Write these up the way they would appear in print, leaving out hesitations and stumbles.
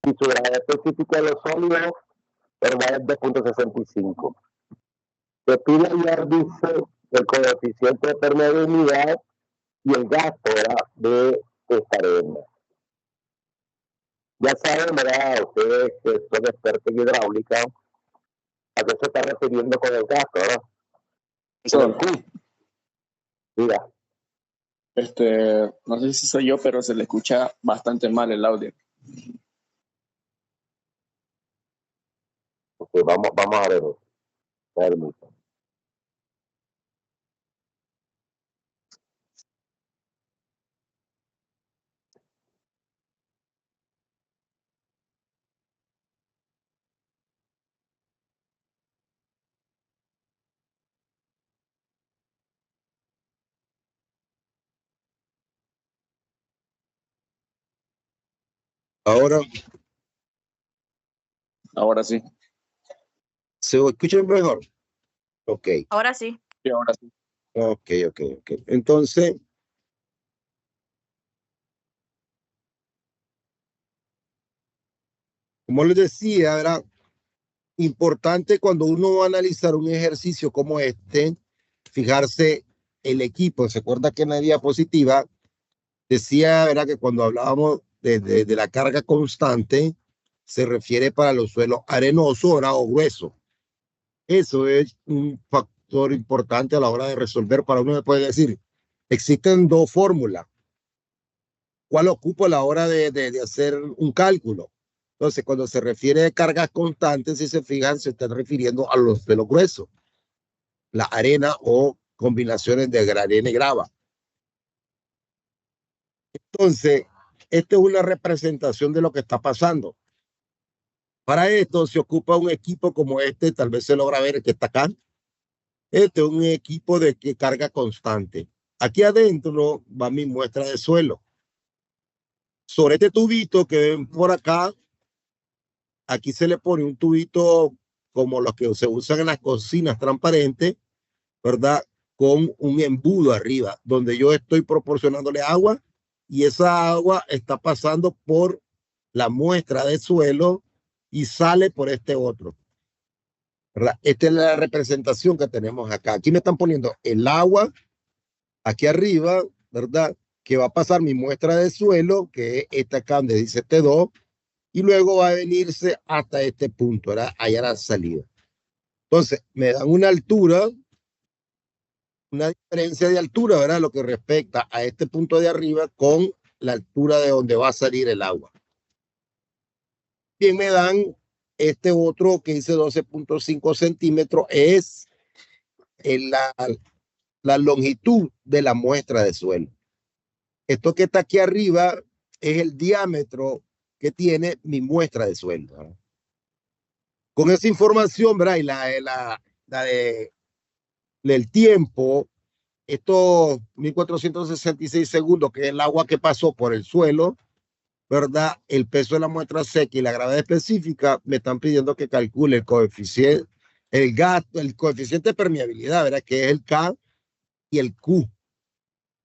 y su grado específico de los sólidos, ¿verdad?, es 2.65. Se pide ayer, dice, el coeficiente de permeabilidad y el gasto, ¿verdad?, de esta arena. Ya saben, ¿verdad?, ustedes que son expertos en hidráulica, ¿a qué se está refiriendo con el gasto, verdad? Con el Q. Diga. No sé si soy yo, pero se le escucha bastante mal el audio. Okay, vamos a ver. Permítame. Ahora sí. ¿Se escucha mejor? Ok. Ahora sí. Sí, ahora sí. Ok. Entonces, como les decía, era importante cuando uno va a analizar un ejercicio como este, fijarse el equipo. Se acuerda que en la diapositiva decía, ¿verdad?, que cuando hablábamos de la carga constante, se refiere para los suelos arenosos, ¿verdad?, o gruesos. Eso es un factor importante a la hora de resolver. Para uno puede decir, existen dos fórmulas. ¿Cuál ocupa a la hora de hacer un cálculo? Entonces, cuando se refiere a cargas constantes, si se fijan, se está refiriendo a los suelos gruesos, la arena o combinaciones de arena y grava. Entonces, esta es una representación de lo que está pasando. Para esto se ocupa un equipo como este, tal vez se logra ver que está acá. Este es un equipo de carga constante. Aquí adentro va mi muestra de suelo. Sobre este tubito que ven por acá, aquí se le pone un tubito como los que se usan en las cocinas transparentes, ¿verdad? Con un embudo arriba, donde yo estoy proporcionándole agua y esa agua está pasando por la muestra de suelo y sale por este otro, ¿verdad? Esta es la representación que tenemos acá. Aquí me están poniendo el agua aquí arriba, ¿verdad? Que va a pasar mi muestra de suelo, que es esta acá donde dice T2, y luego va a venirse hasta este punto, ¿verdad? Allá a la salida. Entonces, me dan una altura, una diferencia de altura, ¿verdad? Lo que respecta a este punto de arriba con la altura de donde va a salir el agua. Bien, me dan este otro que dice 12.5 centímetros, es la longitud de la muestra de suelo. Esto que está aquí arriba es el diámetro que tiene mi muestra de suelo, ¿verdad? Con esa información, ¿verdad? Y del tiempo, estos 1466 segundos, que es el agua que pasó por el suelo, ¿verdad? El peso de la muestra seca y la gravedad específica, me están pidiendo que calcule el coeficiente, el coeficiente de permeabilidad, ¿verdad? Que es el K y el Q.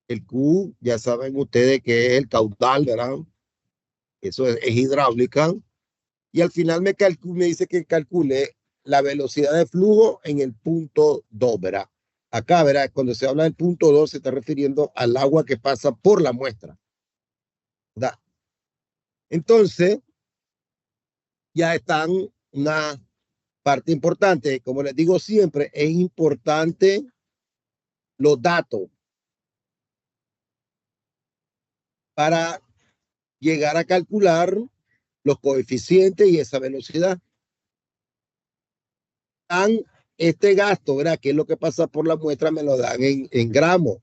El Q, ya saben ustedes que es el caudal, ¿verdad? Eso es hidráulica. Y al final me dice que calcule la velocidad de flujo en el punto 2, ¿verdad? Acá, ¿verdad? Cuando se habla del punto 2, se está refiriendo al agua que pasa por la muestra, ¿verdad? Entonces, ya están una parte importante. Como les digo siempre, es importante los datos para llegar a calcular los coeficientes y esa velocidad. Dan este gasto, ¿verdad? Que es lo que pasa por la muestra, me lo dan en gramos.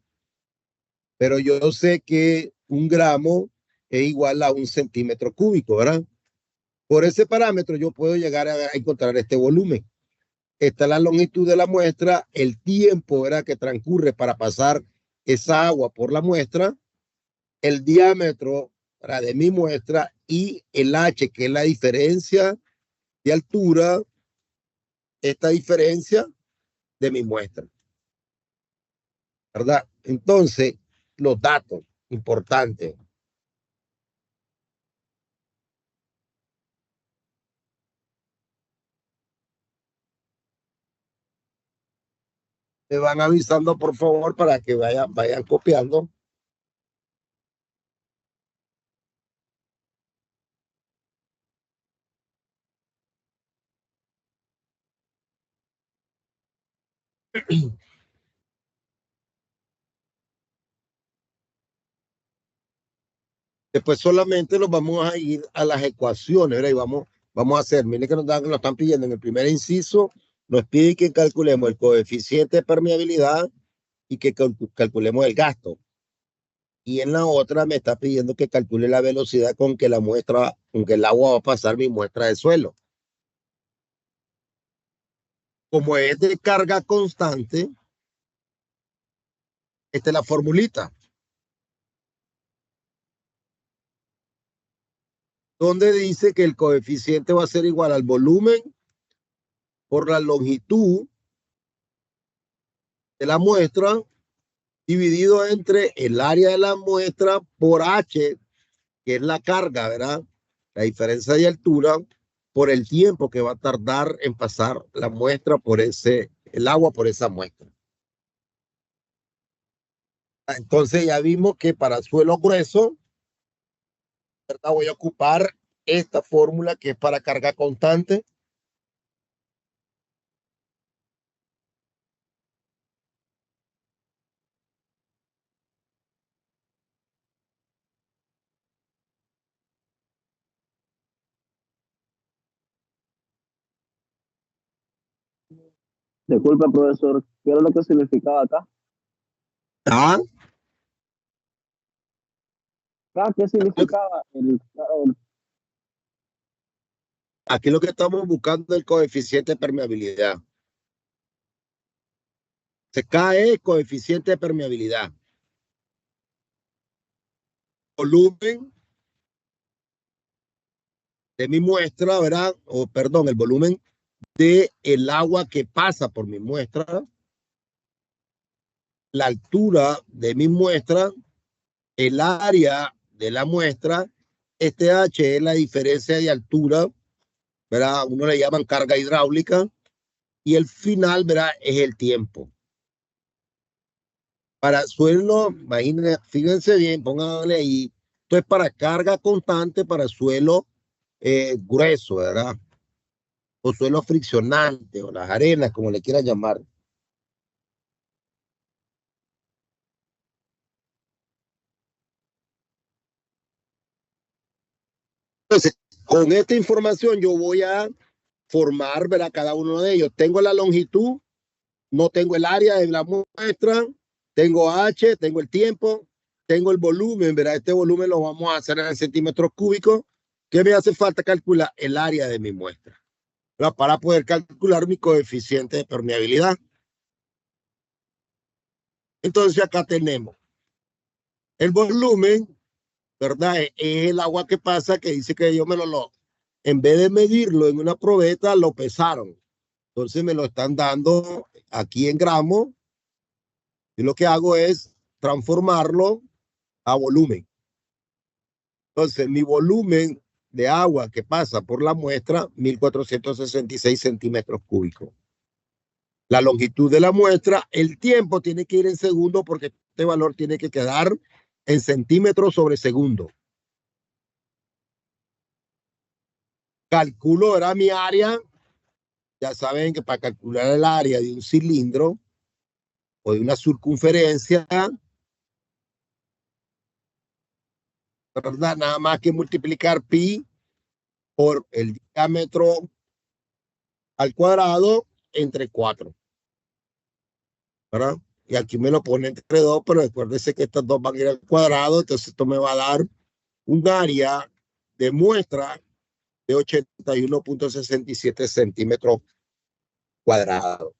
Pero yo sé que un gramo es igual a un centímetro cúbico, ¿verdad? Por ese parámetro yo puedo llegar a encontrar este volumen. Esta es la longitud de la muestra, el tiempo, ¿verdad?, que transcurre para pasar esa agua por la muestra, el diámetro, ¿verdad?, de mi muestra y el H, que es la diferencia de altura, esta diferencia de mi muestra, ¿verdad? Entonces, los datos importantes. Me van avisando, por favor, para que vayan copiando. Después solamente nos vamos a ir a las ecuaciones, ¿verdad? Y vamos a hacer, miren que nos están pidiendo en el primer inciso, nos pide que calculemos el coeficiente de permeabilidad y que calculemos el gasto. Y en la otra me está pidiendo que calcule la velocidad con que con que el agua va a pasar mi muestra de suelo. Como es de carga constante, esta es la formulita, donde dice que el coeficiente va a ser igual al volumen por la longitud de la muestra dividido entre el área de la muestra por H, que es la carga, ¿verdad? La diferencia de altura por el tiempo que va a tardar en pasar la muestra el agua por esa muestra. Entonces ya vimos que para suelo grueso, ¿verdad? Voy a ocupar esta fórmula que es para carga constante. Disculpa, profesor, ¿qué era lo que significaba acá? ¿Ah? ¿Qué significaba Aquí lo que estamos buscando es el coeficiente de permeabilidad. Se cae el coeficiente de permeabilidad. Volumen de mi muestra, ¿verdad? O perdón, el volumen de el agua que pasa por mi muestra, la altura de mi muestra, el área de la muestra, este H es la diferencia de altura, ¿verdad? Uno le llaman carga hidráulica y el final, ¿verdad? Es el tiempo. Para suelo, imagínense, fíjense bien, pónganle ahí, esto es para carga constante para suelo grueso, ¿verdad? O suelo friccionante, o las arenas, como le quieran llamar. Entonces, con esta información yo voy a formar, ¿verdad? Cada uno de ellos. Tengo la longitud, no tengo el área de la muestra, tengo H, tengo el tiempo, tengo el volumen, ¿verdad? Este volumen lo vamos a hacer en centímetros cúbicos. ¿Qué me hace falta calcular? El área de mi muestra, ¿verdad? Para poder calcular mi coeficiente de permeabilidad. Entonces acá tenemos el volumen, ¿verdad? Es el agua que pasa, que dice que yo en vez de medirlo en una probeta, lo pesaron. Entonces me lo están dando aquí en gramos y lo que hago es transformarlo a volumen. Entonces mi volumen de agua que pasa por la muestra, 1466 centímetros cúbicos. La longitud de la muestra, el tiempo tiene que ir en segundo porque este valor tiene que quedar en centímetros sobre segundo. Calculo, era mi área. Ya saben que para calcular el área de un cilindro o de una circunferencia, ¿verdad? Nada más que multiplicar pi por el diámetro al cuadrado entre 4, ¿verdad? Y aquí me lo pone entre 2, pero recuérdese que estas dos van a ir al cuadrado, entonces esto me va a dar un área de muestra de 81,67 centímetros cuadrados.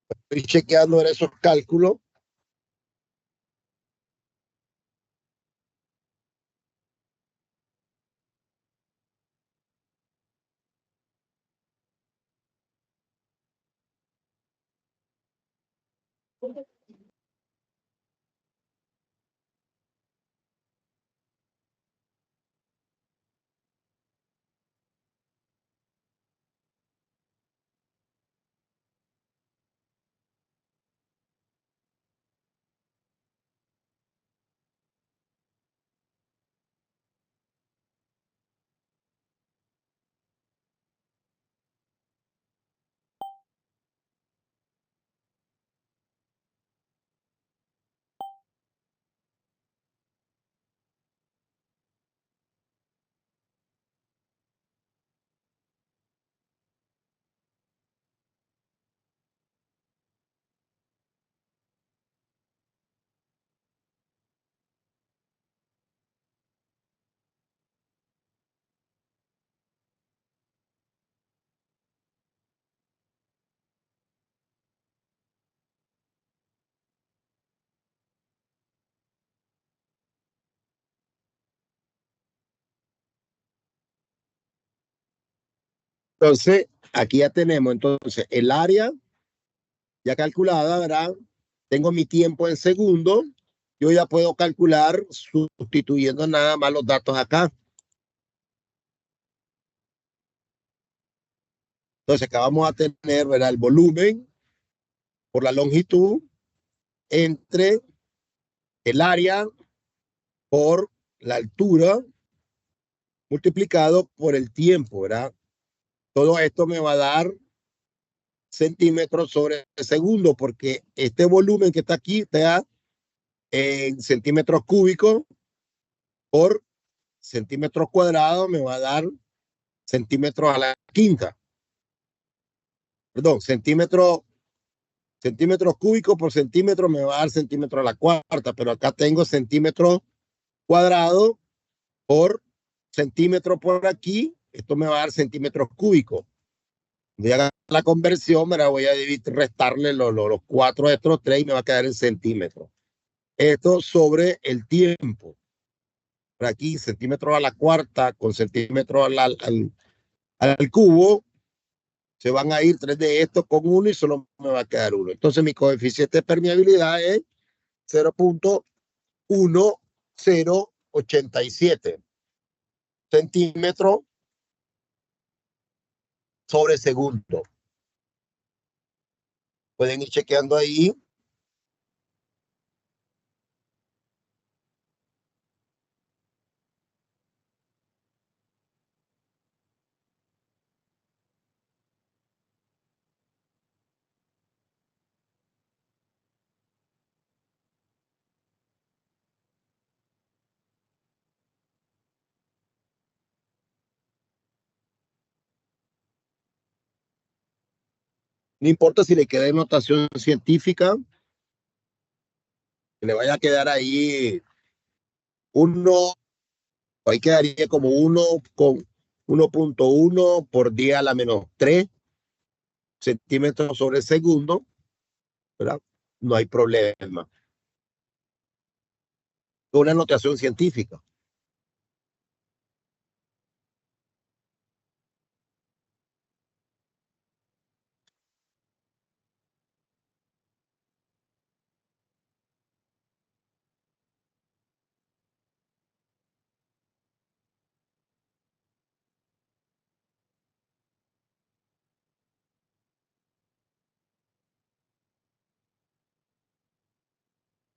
Estoy chequeando en esos cálculos. Entonces, aquí ya tenemos entonces el área ya calculada, ¿verdad? Tengo mi tiempo en segundos. Yo ya puedo calcular sustituyendo nada más los datos acá. Entonces, acá vamos a tener, ¿verdad? El volumen por la longitud entre el área por la altura multiplicado por el tiempo, ¿verdad? Todo esto me va a dar centímetros sobre segundo, porque este volumen que está aquí está en centímetros cúbicos por centímetros cuadrados, me va a dar centímetros a la quinta. Perdón, centímetros cúbicos por centímetro me va a dar centímetros a la cuarta, pero acá tengo centímetros cuadrados por centímetro por aquí, esto me va a dar centímetros cúbicos. Voy a hacer la conversión, me la voy a dividir, restarle los cuatro de estos tres y me va a quedar en centímetros. Esto sobre el tiempo. Por aquí, centímetros a la cuarta con centímetros al cubo, se van a ir tres de estos con uno y solo me va a quedar uno. Entonces mi coeficiente de permeabilidad es 0.1087 centímetros sobre segundo. Pueden ir chequeando ahí. No importa si le queda notación científica, que le vaya a quedar ahí uno, ahí quedaría como 1 con 1.1 por día a la menos 3 centímetros sobre segundo, ¿verdad? No hay problema. Una notación científica.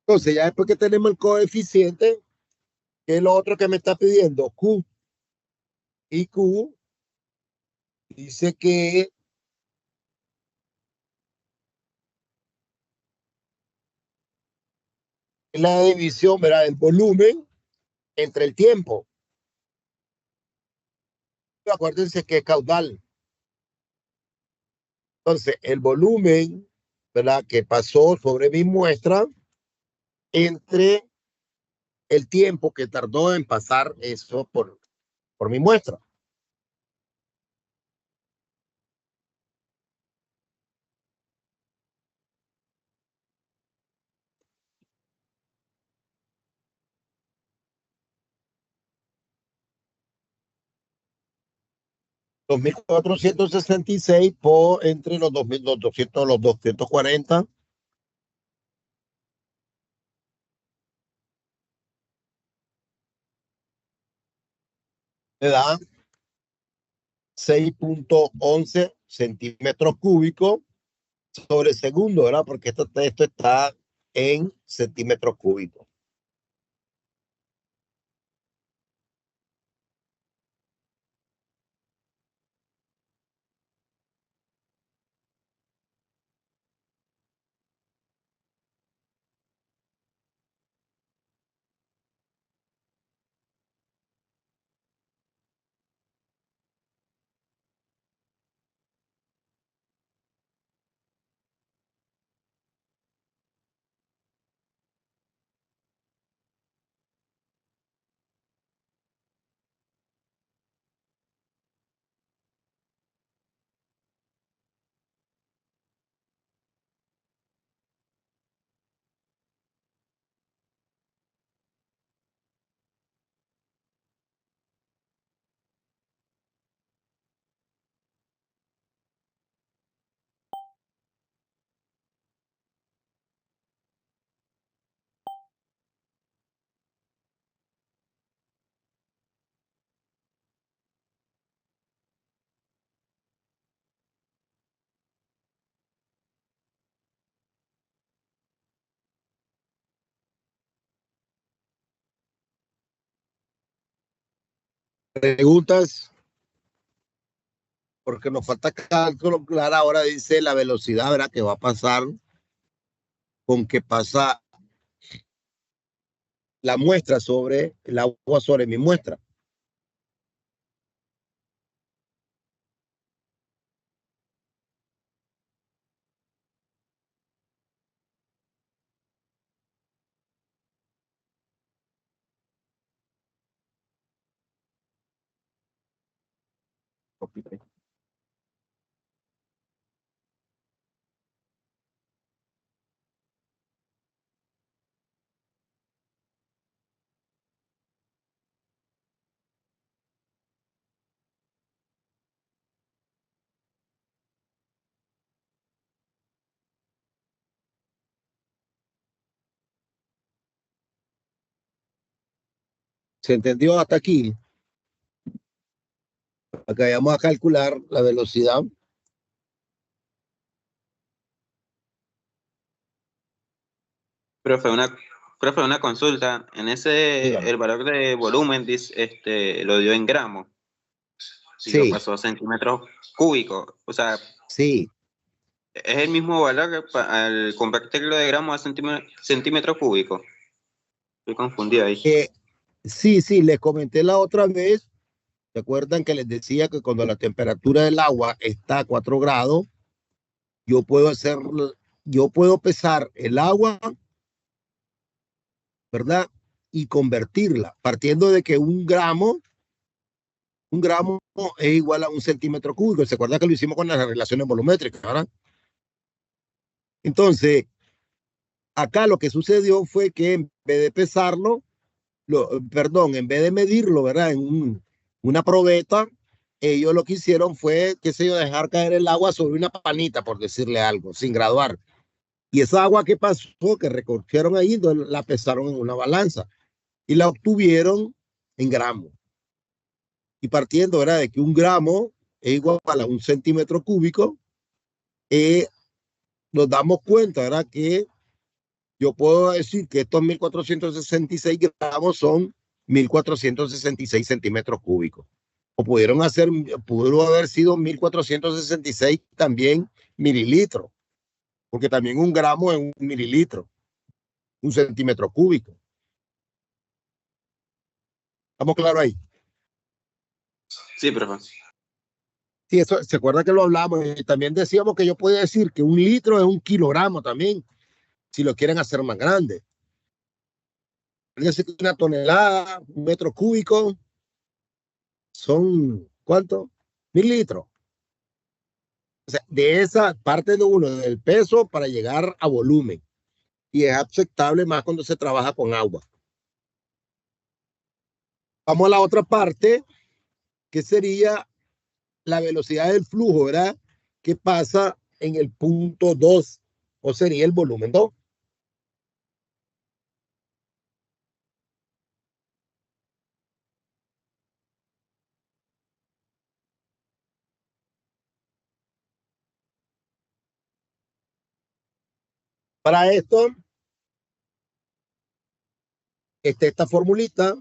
Entonces, ya después que tenemos el coeficiente, ¿qué es lo otro que me está pidiendo? Q. Y Q dice que es la división, ¿verdad? El volumen entre el tiempo. Acuérdense que es caudal. Entonces, el volumen, ¿verdad? Que pasó sobre mi muestra entre el tiempo que tardó en pasar eso por mi muestra. Dos mil cuatrocientos sesenta y seis por entre los 2.200, los 240, me da 6.11 centímetros cúbicos sobre segundo, ¿verdad? Porque esto está en centímetros cúbicos. Preguntas, porque nos falta cálculo claro. Ahora dice la velocidad, ¿verdad? Que va a pasar con que pasa la muestra sobre el agua sobre mi muestra. ¿Se entendió hasta aquí? Acá vamos a calcular la velocidad. Profe, una consulta. En ese, Dígame. el valor de volumen lo dio en gramos. Si lo Sí, pasó a centímetros cúbicos. O sea, sí. es el mismo valor al convertirlo de gramos a centímetros cúbicos. Estoy confundido ahí. Sí, les comenté la otra vez. ¿Se acuerdan que les decía que cuando la temperatura del agua está a 4 grados, yo puedo pesar el agua, ¿verdad? Y convertirla, partiendo de que un gramo es igual a un centímetro cúbico. ¿Se acuerdan que lo hicimos con las relaciones volumétricas, ¿verdad? Entonces, acá lo que sucedió fue que en vez de pesarlo, en vez de medirlo, ¿verdad? Una probeta, ellos lo que hicieron fue, qué sé yo, dejar caer el agua sobre una panita, por decirle algo, sin graduar. Y esa agua que pasó, que recogieron ahí, la pesaron en una balanza y la obtuvieron en gramos. Y partiendo, ¿verdad? De que un gramo es igual a un centímetro cúbico, nos damos cuenta, ¿verdad? Que yo puedo decir que estos 1466 gramos son 1466 centímetros cúbicos. O pudo haber sido 1466 también mililitros, porque también un gramo es un mililitro, un centímetro cúbico. ¿Estamos claros ahí? Sí, profe. Sí, eso, ¿se acuerda que lo hablamos? Y también decíamos que yo podía decir que un litro es un kilogramo también, si lo quieren hacer más grande. Fíjense que una tonelada, un metro cúbico, son, ¿cuánto? 1000 litros. O sea, de esa parte de uno, del peso para llegar a volumen. Y es aceptable más cuando se trabaja con agua. Vamos a la otra parte, que sería la velocidad del flujo, ¿verdad? Que pasa en el punto 2, o sería el volumen 2. Para esto, esta formulita,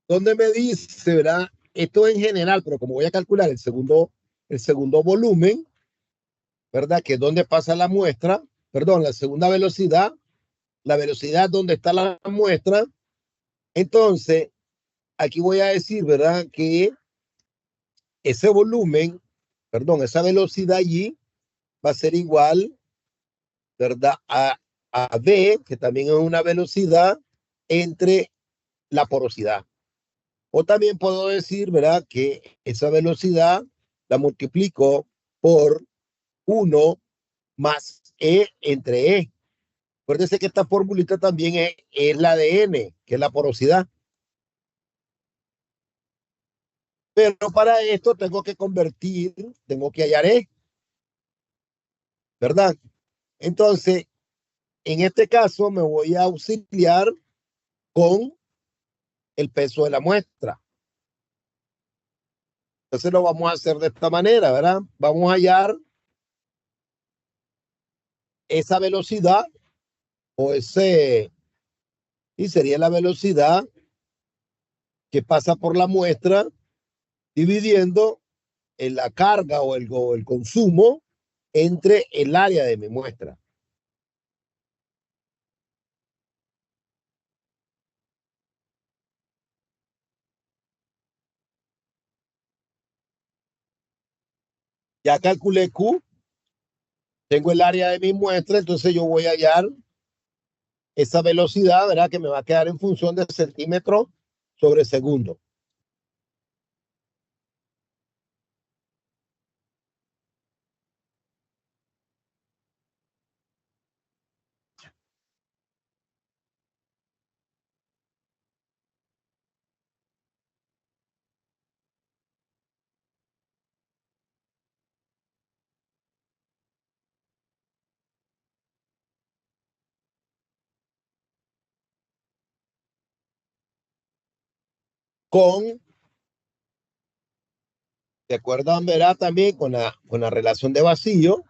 donde me dice, ¿verdad? Esto en general, pero como voy a calcular el segundo volumen, ¿verdad? Que es donde pasa la muestra, perdón, la segunda velocidad, la velocidad donde está la muestra. Entonces, aquí voy a decir, ¿verdad? Que ese volumen, perdón, esa velocidad allí va a ser igual, ¿verdad? A V, que también es una velocidad entre la porosidad. O también puedo decir, ¿verdad? Que esa velocidad la multiplico por 1 más E entre E. Acuérdense que esta formulita también es la de N, que es la porosidad. Pero para esto tengo que hallar E, ¿verdad? Entonces, en este caso me voy a auxiliar con el peso de la muestra. Entonces lo vamos a hacer de esta manera, ¿verdad? Vamos a hallar esa velocidad o ese y sería la velocidad que pasa por la muestra dividiendo en la carga o el consumo entre el área de mi muestra. Ya calculé Q, tengo el área de mi muestra, entonces yo voy a hallar esa velocidad, ¿verdad? Que me va a quedar en función de centímetros sobre segundo. De acuerdo, verá también con la relación de vacío,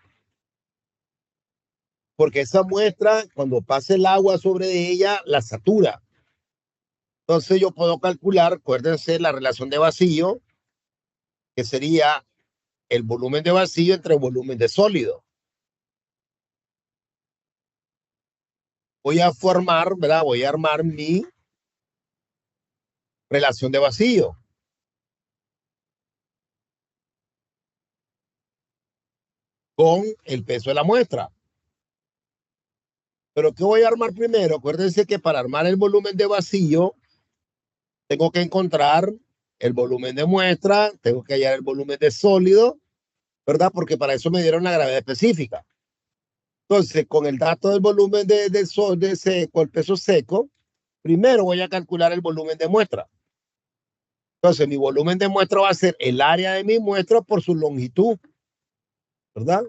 porque esa muestra, cuando pase el agua sobre ella, la satura. Entonces yo puedo calcular, acuérdense, la relación de vacío, que sería el volumen de vacío entre el volumen de sólido. Voy a formar, ¿verdad? Voy a armar mi relación de vacío con el peso de la muestra. Pero ¿qué voy a armar primero? Acuérdense que para armar el volumen de vacío, tengo que encontrar el volumen de muestra, tengo que hallar el volumen de sólido, ¿verdad? Porque para eso me dieron la gravedad específica. Entonces, con el dato del volumen de sol, de seco, el peso seco, primero voy a calcular el volumen de muestra. Entonces, mi volumen de muestra va a ser el área de mi muestra por su longitud, ¿verdad?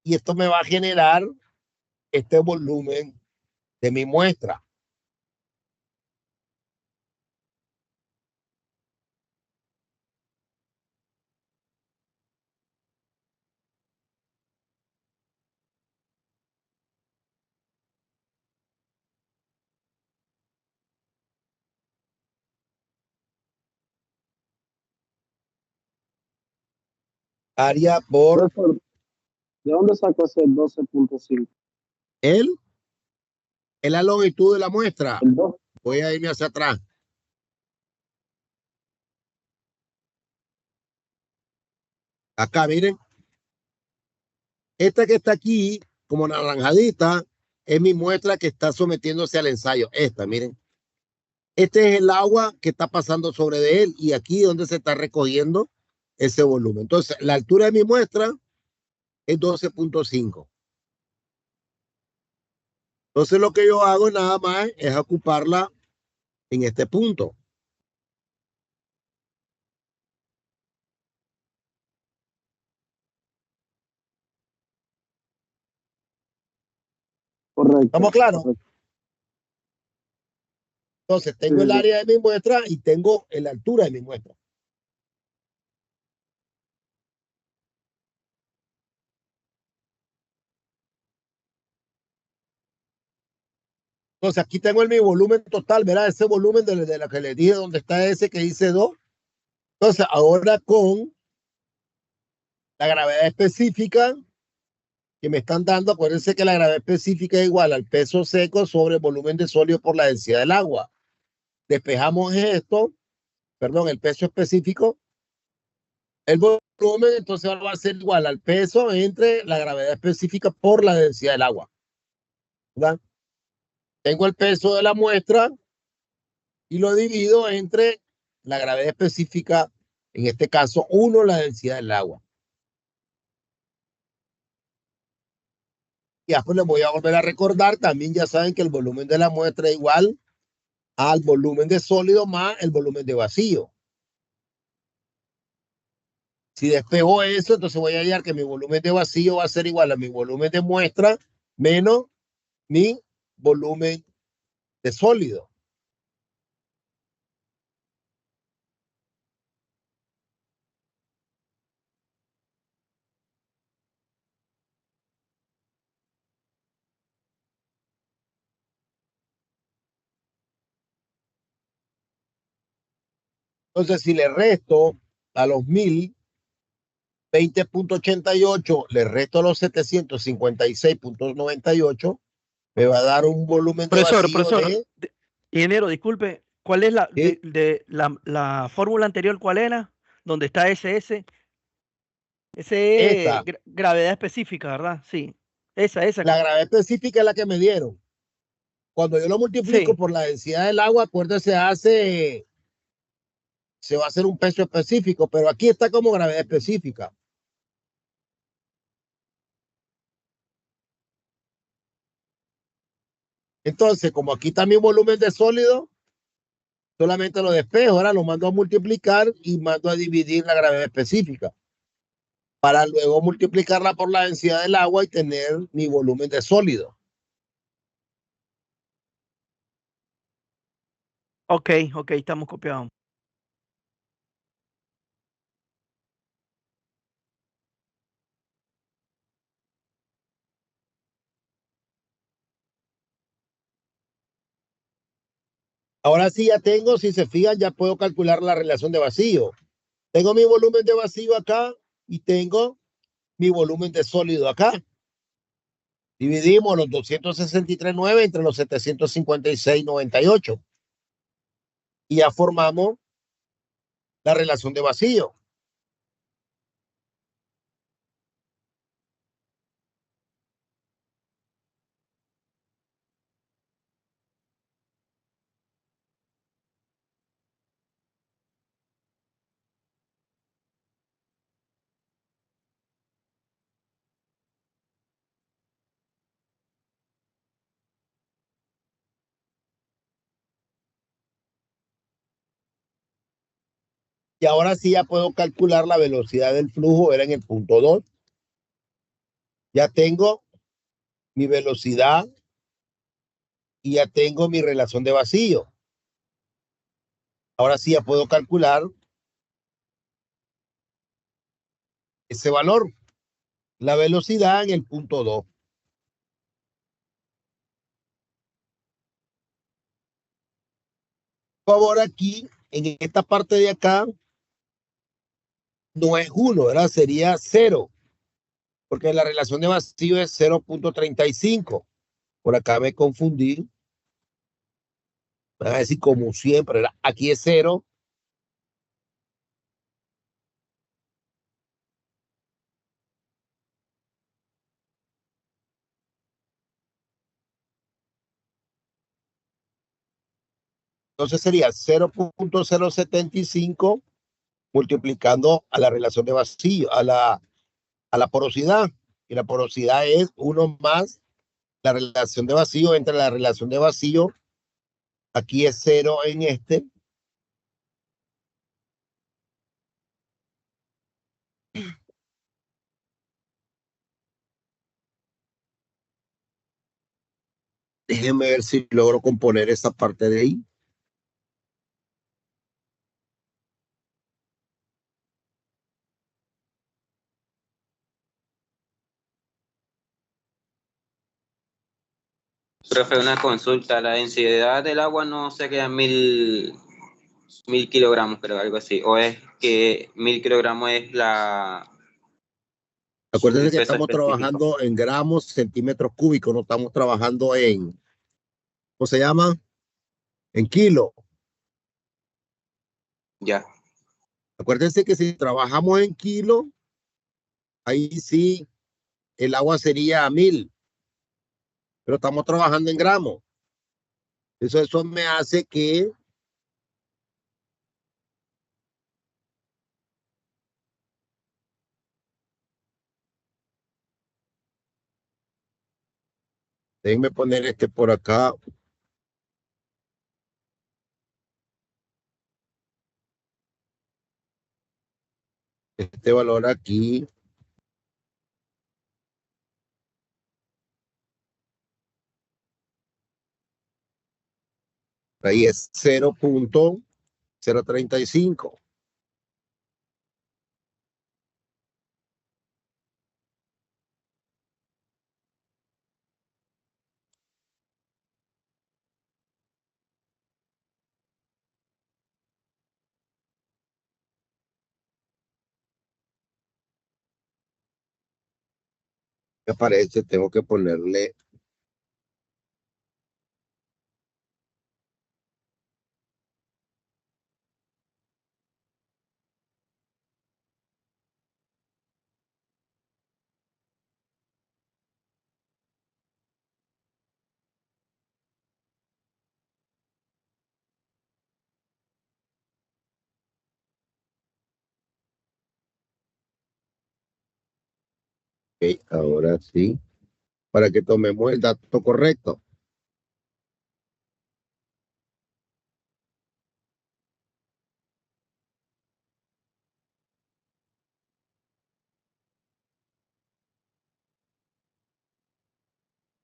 Y esto me va a generar este volumen de mi muestra. Área por Profesor, ¿de dónde sacó ese 12.5? él, es la longitud de la muestra. El 2. Voy a irme hacia atrás. Acá, miren, esta que está aquí, como naranjadita, es mi muestra que está sometiéndose al ensayo. Esta, miren. Este es el agua que está pasando sobre de él y aquí donde se está recogiendo ese volumen. Entonces, la altura de mi muestra es 12.5. Entonces, lo que yo hago nada más es ocuparla en este punto. Correcto. ¿Estamos claros? Correcto. Entonces, Sí, tengo el sí, sí. área de mi muestra y tengo la altura de mi muestra. Entonces, aquí tengo mi volumen total, ¿verdad? Ese volumen de la que le dije, donde está ese que dice 2. Entonces, ahora con la gravedad específica que me están dando, acuérdense que la gravedad específica es igual al peso seco sobre el volumen de sólido por la densidad del agua. Despejamos esto, perdón, el peso específico, el volumen entonces va a ser igual al peso entre la gravedad específica por la densidad del agua, ¿verdad? Tengo el peso de la muestra y lo divido entre la gravedad específica, en este caso 1, la densidad del agua. Y después les voy a volver a recordar, también ya saben que el volumen de la muestra es igual al volumen de sólido más el volumen de vacío. Si despejo eso, entonces voy a hallar que mi volumen de vacío va a ser igual a mi volumen de muestra menos mi volumen de sólido. Entonces, si le resto a los 1020.88, le resto a los 756.98, me va a dar un volumen de vacío de... ingeniero, disculpe, ¿cuál es ¿sí? la fórmula anterior? ¿Cuál era? ¿Dónde está SS? Ese es Esta, gravedad específica, ¿verdad? Sí. Esa. la gravedad específica es la que me dieron. Cuando yo lo multiplico Sí. por la densidad del agua, acuérdese, se va a hacer un peso específico, pero aquí está como gravedad específica. Entonces, como aquí está mi volumen de sólido, solamente lo despejo, ahora lo mando a multiplicar y mando a dividir la gravedad específica para luego multiplicarla por la densidad del agua y tener mi volumen de sólido. Ok, estamos copiados. Ahora sí ya tengo, si se fijan, ya puedo calcular la relación de vacío. Tengo mi volumen de vacío acá y tengo mi volumen de sólido acá. Dividimos los 263.9 entre los 756.98 y ya formamos la relación de vacío. Y ahora sí ya puedo calcular la velocidad del flujo, era en el punto 2. Ya tengo mi velocidad y ya tengo mi relación de vacío. Ahora sí ya puedo calcular ese valor, la velocidad en el punto 2. Por favor, aquí, en esta parte de acá, no es 1, ¿verdad? Sería 0, porque la relación de vacío es 0.35. Por acá me confundí. Me van a decir como siempre, ¿verdad? Aquí es 0. Entonces sería 0.075 multiplicando a la relación de vacío, a la porosidad. Y la porosidad es 1 más la relación de vacío entre la relación de vacío. Aquí es 0 en este. Déjenme ver si logro componer esa parte de ahí. Profe, una consulta. La densidad del agua no sería 1000 kilogramos, creo, algo así. O es que 1000 kilogramos es Acuérdense un que peso estamos específico. trabajando en gramos, centímetros cúbicos, no estamos trabajando en, ¿cómo se llama? En kilo. Ya. Acuérdense que si trabajamos en kilo, ahí sí el agua sería 1000, pero estamos trabajando en gramos. Eso me hace que déjenme poner este por acá. Este valor aquí. Ahí es 0.035. Me parece, tengo que ponerle. Ok, ahora sí, para que tomemos el dato correcto.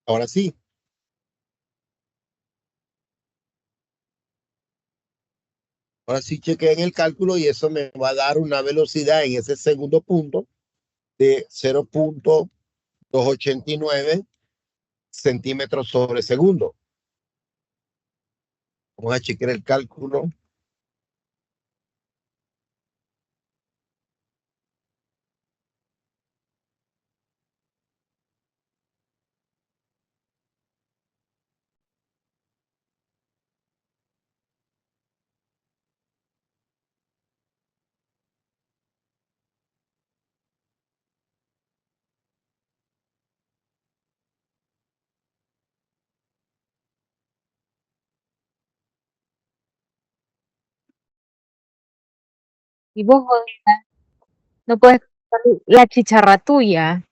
Ahora sí, chequeen el cálculo y eso me va a dar una velocidad en ese segundo punto de 0.289 centímetros sobre segundo. Vamos a chequear el cálculo. Y vos, jodida, no puedes contar la chicharra tuya.